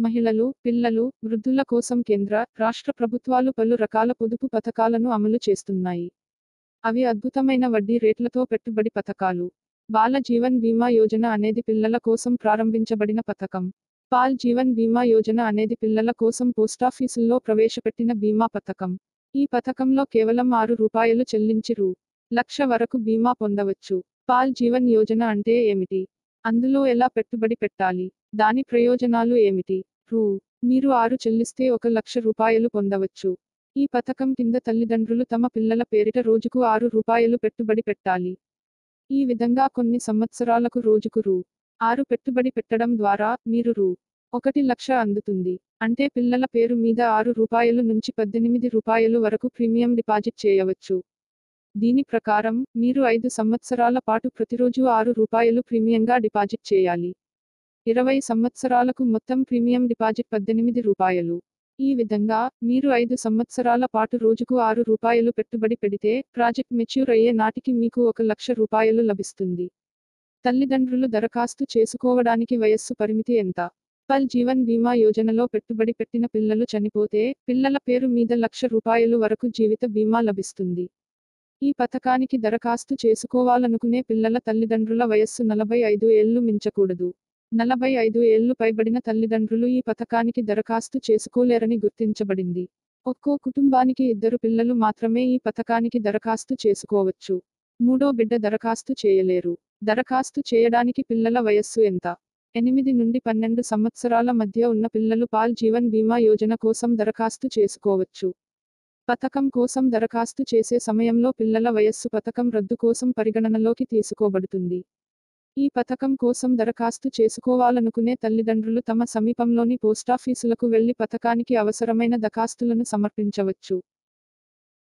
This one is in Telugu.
మహిళలు, పిల్లలు, వృద్ధుల కోసం కేంద్ర, రాష్ట్ర ప్రభుత్వాలు పలు రకాల పొదుపు పథకాలను అమలు చేస్తున్నాయి. అవి అద్భుతమైన వడ్డీ రేట్లతో పెట్టుబడి పథకాలు. బాల జీవన్ బీమా యోజన అనేది పిల్లల కోసం ప్రారంభించబడిన పథకం. బాల్ జీవన్ బీమా యోజన అనేది పిల్లల కోసం పోస్టాఫీసుల్లో ప్రవేశపెట్టిన బీమా పథకం. ఈ పథకంలో కేవలం రూ. 6 చెల్లించి రూ. 1,00,000 వరకు బీమా పొందవచ్చు. బాల్ జీవన్ యోజన అంటే ఏమిటి? అందులో ఎలా పెట్టుబడి పెట్టాలి? దాని ప్రయోజనాలు ఏమిటి? రూ. మీరు 6 చెల్లిస్తే రూ. 1,00,000 పొందవచ్చు. ఈ పథకం కింద తల్లిదండ్రులు తమ పిల్లల పేరిట రోజుకు రూ. 6 పెట్టుబడి పెట్టాలి. ఈ విధంగా కొన్ని సంవత్సరాలకు రోజుకు రూ. 6 పెట్టుబడి పెట్టడం ద్వారా మీరు రూ. 1,00,000 అందుతుంది. అంటే పిల్లల పేరు మీద రూ. 6 నుంచి రూ. 18 వరకు ప్రీమియం డిపాజిట్ చేయవచ్చు. దీని ప్రకారం మీరు 5 సంవత్సరాల పాటు ప్రతిరోజు రూ. 6 ప్రీమియంగా డిపాజిట్ చేయాలి. 20 సంవత్సరాలకు మొత్తం ప్రీమియం డిపాజిట్ రూ. 18. ఈ విధంగా మీరు 5 సంవత్సరాల పాటు రోజుకు రూ. 6 పెట్టుబడి పెడితే ప్రాజెక్ట్ మెచ్యూర్ అయ్యే నాటికి మీకు రూ. 1,00,000 లభిస్తుంది. తల్లిదండ్రులు దరఖాస్తు చేసుకోవడానికి వయస్సు పరిమితి ఎంత? బాల్ జీవన్ బీమా యోజనలో పెట్టుబడి పెట్టిన పిల్లలు చనిపోతే పిల్లల పేరు మీద రూ. 1,00,000 వరకు జీవిత బీమా లభిస్తుంది. ఈ పథకానికి దరఖాస్తు చేసుకోవాలనుకునే పిల్లల తల్లిదండ్రుల వయస్సు 45 ఏళ్లు మించకూడదు. 45 ఏళ్లు పైబడిన తల్లిదండ్రులు ఈ పథకానికి దరఖాస్తు చేసుకోలేరని గుర్తించబడింది. ఒక్కో కుటుంబానికి 2 పిల్లలు మాత్రమే ఈ పథకానికి దరఖాస్తు చేసుకోవచ్చు. మూడో బిడ్డ దరఖాస్తు చేయలేరు. దరఖాస్తు చేయడానికి పిల్లల వయస్సు ఎంత? 8 నుండి 12 సంవత్సరాల మధ్య ఉన్న పిల్లలు బాల్ జీవన్ బీమా యోజన కోసం దరఖాస్తు చేసుకోవచ్చు. పథకం కోసం దరఖాస్తు చేసే సమయంలో పిల్లల వయస్సు పథకం రద్దు కోసం పరిగణనలోకి తీసుకోబడుతుంది. ఈ పథకం కోసం దరఖాస్తు చేసుకోవాలనుకునే తల్లిదండ్రులు తమ సమీపంలోని పోస్టాఫీసులకు వెళ్లి పథకానికి అవసరమైన దరఖాస్తులను సమర్పించవచ్చు.